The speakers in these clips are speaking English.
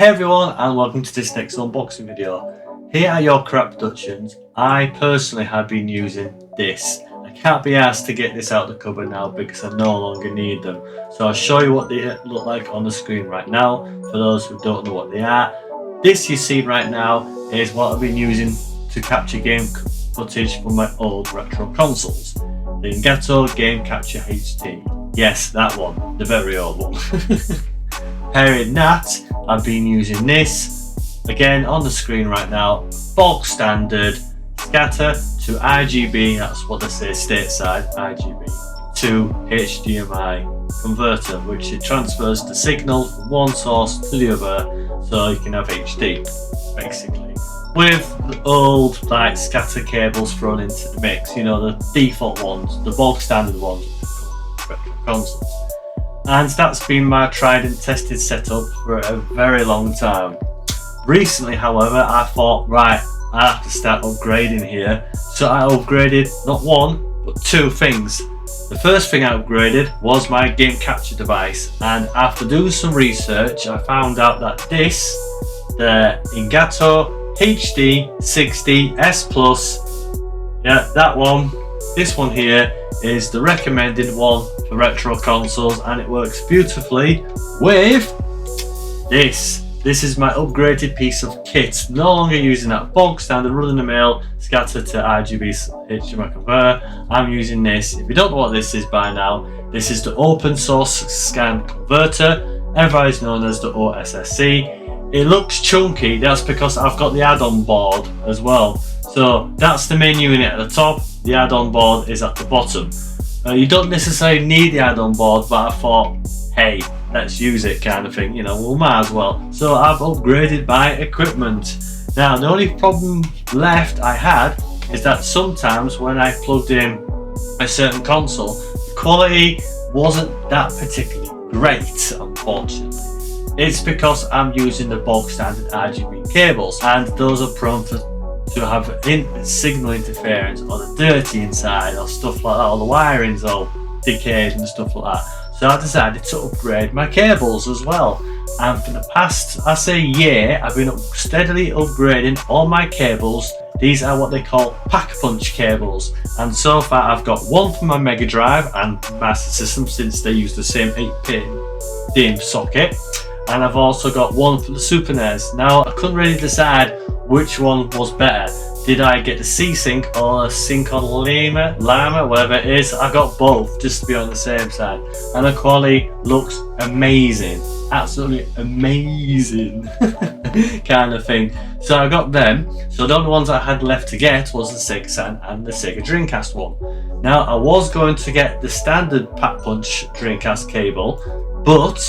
Hey everyone, and welcome to this next unboxing video. Here at Your Crap Productions, I personally have been using this. I can't be asked to get this out of the cupboard now because I no longer need them. So I'll show you what they look like on the screen right now, for those who don't know what they are. This you see right now is what I've been using to capture game footage from my old retro consoles. The Elgato Game Capture HD. Yes, that one, the very old one. Pairing that, I've been using this, again on the screen right now, bog standard scatter to RGB, that's what they say stateside, RGB, to HDMI converter, which it transfers the signal from one source to the other so you can have HD, basically. With the old like scatter cables thrown into the mix, you know, the default ones, the bog standard ones, retro consoles. And that's been my tried and tested setup for a very long time. Recently, however, I thought, right, I have to start upgrading here. So I upgraded not one, but two things. The first thing I upgraded was my game capture device. And after doing some research, I found out that this, the Elgato HD 60 S Plus, yeah, that one, this one here is the recommended one for retro consoles, and it works beautifully with this. This is my upgraded piece of kit. No longer using that bog standard run-of-the-mill scatter to RGB HDMI converter. I'm using this. If you don't know what this is by now, this is the open source scan converter, otherwise known as the OSSC. It looks chunky, that's because I've got the add-on board as well. So that's the main unit at the top, the add-on board is at the bottom. You don't necessarily need the add-on board, but I thought, hey, let's use it kind of thing, you know, we might as well. So I've upgraded my equipment. Now the only problem left I had is that sometimes when I plugged in a certain console, the quality wasn't that particularly great, unfortunately. It's because I'm using the bog standard RGB cables, and those are prone to have signal interference or the dirty inside or stuff like that, or the wiring's all decayed and stuff like that. So I decided to upgrade my cables as well, and for the past, I say year, I've been steadily upgrading all my cables. These are what they call pack punch cables, and so far I've got one for my Mega Drive and Master System, since they use the same 8-pin DIMM socket, and I've also got one for the Super NES. Now I couldn't really decide which one was better. Did I get the C-Sync or a Sync on Llama, whatever it is? I got both just to be on the same side, and the quality looks amazing, absolutely amazing kind of thing. So I got them. So the only ones I had left to get was the Sega Saturn and the Sega Dreamcast one. Now I was going to get the standard Pack Punch Dreamcast cable, but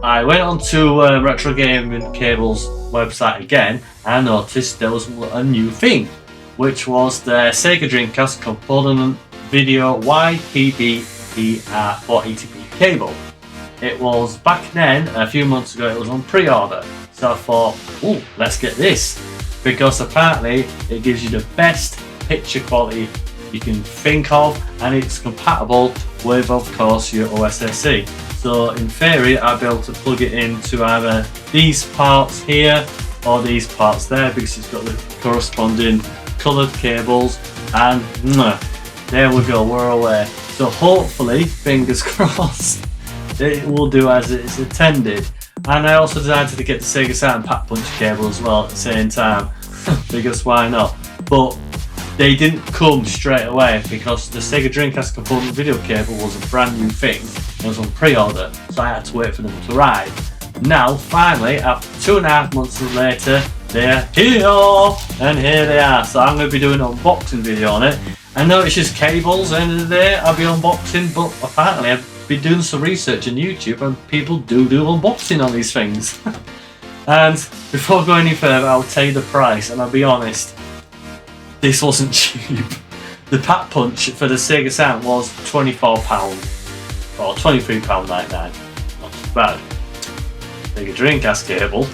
I went onto retrogaming cables website again, and I noticed there was a new thing, which was the Sega Dreamcast component video YPB-ER 480p cable. It was back then, a few months ago, it was on pre-order. So I thought, oh, let's get this, because apparently it gives you the best picture quality you can think of, and it's compatible with, of course, your OSSC. So in theory, I'll be able to plug it into either these parts here or these parts there, because it's got the corresponding coloured cables, and there we go, we're away. So hopefully, fingers crossed, it will do as it is intended. And I also decided to get the Sega Saturn Pack Punch cable as well at the same time, because why not? But they didn't come straight away, because the Sega Dreamcast component video cable was a brand new thing. It was on pre-order, so I had to wait for them to arrive. Now, finally, after 2.5 months later, they're here, and here they are. So I'm going to be doing an unboxing video on it. I know it's just cables, at the end of the day, I'll be unboxing, but apparently I've been doing some research on YouTube, and people do unboxing on these things. And before going any further, I'll tell you the price, and I'll be honest, this wasn't cheap. The Pack Punch for the Sega Saturn was £24. Or £23.99, not too bad. Sega Dreamcast cable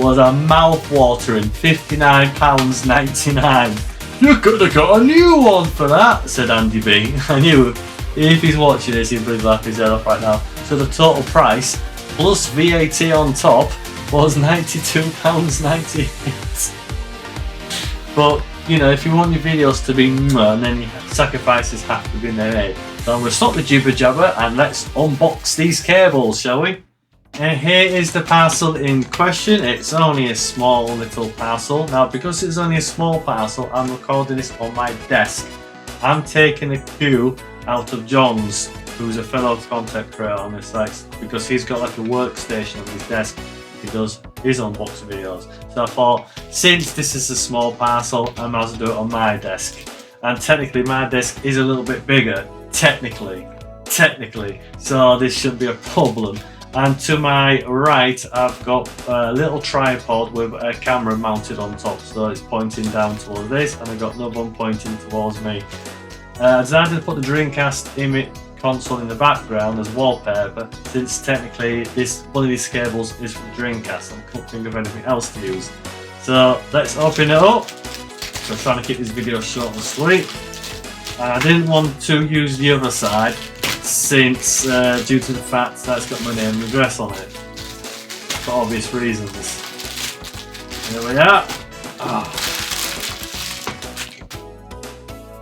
was a mouth-watering £59.99. You could have got a new one for that, said Andy B. I knew if he's watching this, he'd probably laugh his head off right now. So the total price, plus VAT on top, was £92.98. But you know, if you want your videos to be and then your sacrifices have to be made. So I'm going to stop the jibber jabber and let's unbox these cables, shall we? And here is the parcel in question. It's only a small little parcel. Now, because it's only a small parcel, I'm recording this on my desk. I'm taking a cue out of John's, who's a fellow content creator on this site, because he's got like a workstation on his desk. He does his unboxing videos. So I thought, since this is a small parcel, I might as well do it on my desk. And technically my desk is a little bit bigger, technically. So this shouldn't be a problem. And to my right, I've got a little tripod with a camera mounted on top, so it's pointing down towards this, and I've got another one pointing towards me. I decided to put the Dreamcast image console in the background as wallpaper, since technically one of these cables is for the Dreamcast, and I couldn't think of anything else to use. So let's open it up. So I'm trying to keep this video short and sweet. I didn't want to use the other side, since due to the fact that it's got my name and address on it, for obvious reasons. Here we are.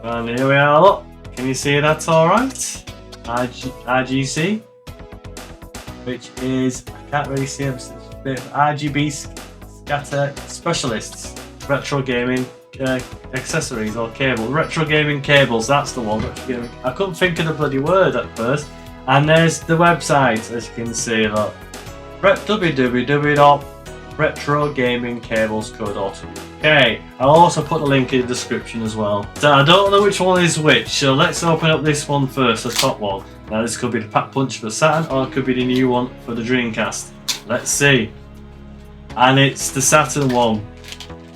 And here we are, look. Can you see that's alright? RGC, which is, I can't really see it, RGB scatter specialists, retro gaming accessories or cable, retro gaming cables, that's the one. I couldn't think of the bloody word at first. And there's the website, as you can see, look, www.retrogamingcables.co.uk. I'll also put the link in the description as well. So I don't know which one is which, so let's open up this one first, the top one. Now this could be the pack punch for the Saturn, or it could be the new one for the Dreamcast. Let's see. And it's the Saturn one.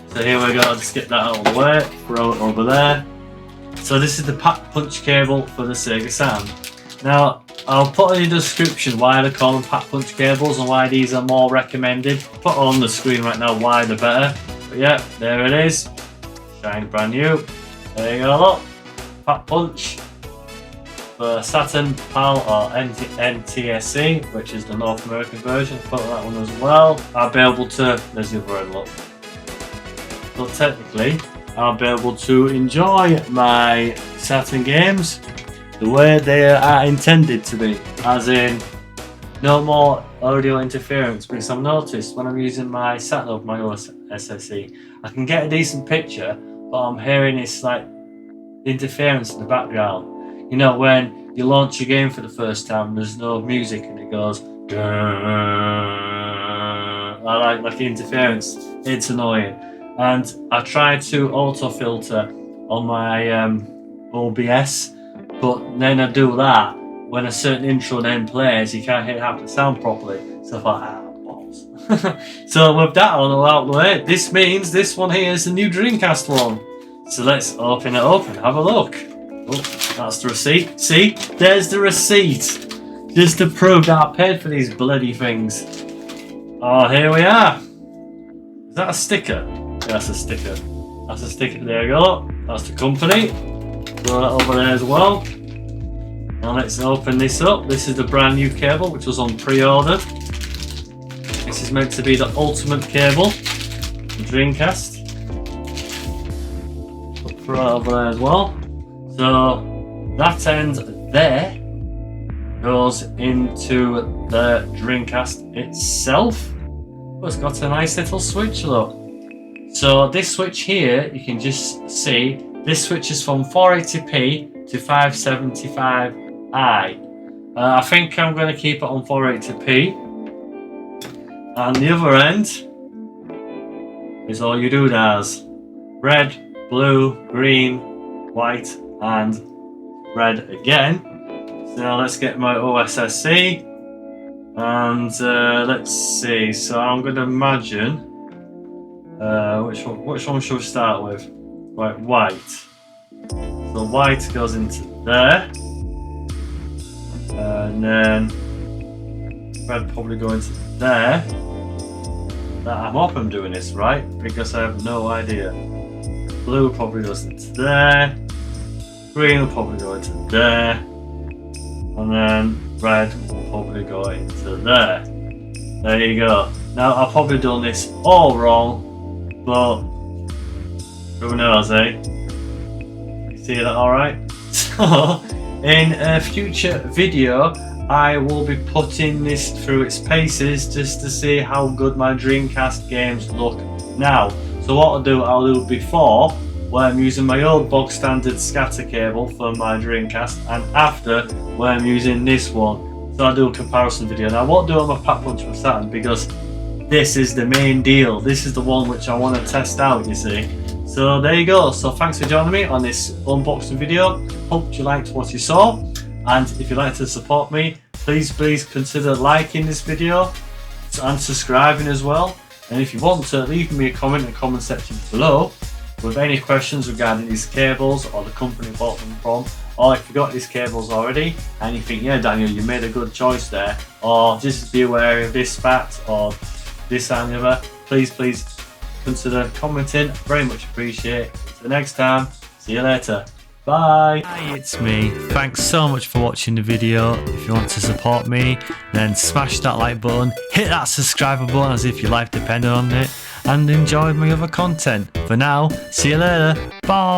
So here we go, I'll just get that out of the way, throw it over there. So this is the pack punch cable for the Sega Saturn. Now, I'll put in the description why they call them pack punch cables and why these are more recommended. Put on the screen right now why they're better. But yeah, there it is. Shiny brand new. There you go, look. Pack punch for Saturn PAL or NTSC, which is the North American version. Put that one as well. I'll be able to, there's the other end, look. So technically, I'll be able to enjoy my Saturn games the way they are intended to be, as in no more audio interference, because I've noticed when I'm using my Saturn of my OSSE, I can get a decent picture, but I'm hearing this like interference in the background. You know, when you launch a game for the first time, there's no music and it goes, I like interference, it's annoying. And I tried to auto filter on my OBS, but then I do that when a certain intro then plays, you can't hear half the sound properly. So I thought, balls. So with that all out of the way, this means this one here is the new Dreamcast one. So let's open it up and have a look. Oh, that's the receipt. See, there's the receipt. Just to prove that I paid for these bloody things. Oh, here we are. Is that a sticker? That's a sticker. That's a sticker. There you go. That's the company. Throw that over there as well. Now let's open this up. This is the brand new cable, which was on pre-order. This is meant to be the ultimate cable, the Dreamcast. Throw that over there as well. So that end there goes into the Dreamcast itself. Oh, it's got a nice little switch, look. So this switch here, you can just see, this switches from 480p to 575i. I think I'm going to keep it on 480p. And the other end is all you do does. Red, blue, green, white and red again. So now let's get my OSSC. And let's see, so I'm going to imagine which one should we start with? Right, white. So white goes into there, and then red probably go into there. I hope I'm doing this right, because I have no idea. Blue probably goes into there, green will probably go into there, and then red will probably go into there. There you go. Now I've probably done this all wrong, but who knows, eh? You see that alright? So in a future video I will be putting this through its paces just to see how good my Dreamcast games look now. So what I'll do before, where I'm using my old bog standard scatter cable for my Dreamcast, and after, where I'm using this one. So I'll do a comparison video. Now I won't do it on my Pack Punch for Saturn because this is the main deal. This is the one which I want to test out, you see. So there you go. So thanks for joining me on this unboxing video. Hope you liked what you saw. And if you'd like to support me, please consider liking this video and subscribing as well. And if you want to, leave me a comment in the comment section below with any questions regarding these cables or the company you bought them from, or if you got these cables already and you think, yeah Daniel, you made a good choice there, or just be aware of this fact or this and the other, please consider commenting. Very much appreciate it. Till next time, see you later. Bye. Hi, it's me. Thanks so much for watching the video. If you want to support me, then smash that like button, hit that subscribe button as if your life depended on it, and enjoy my other content. For now, see you later. Bye.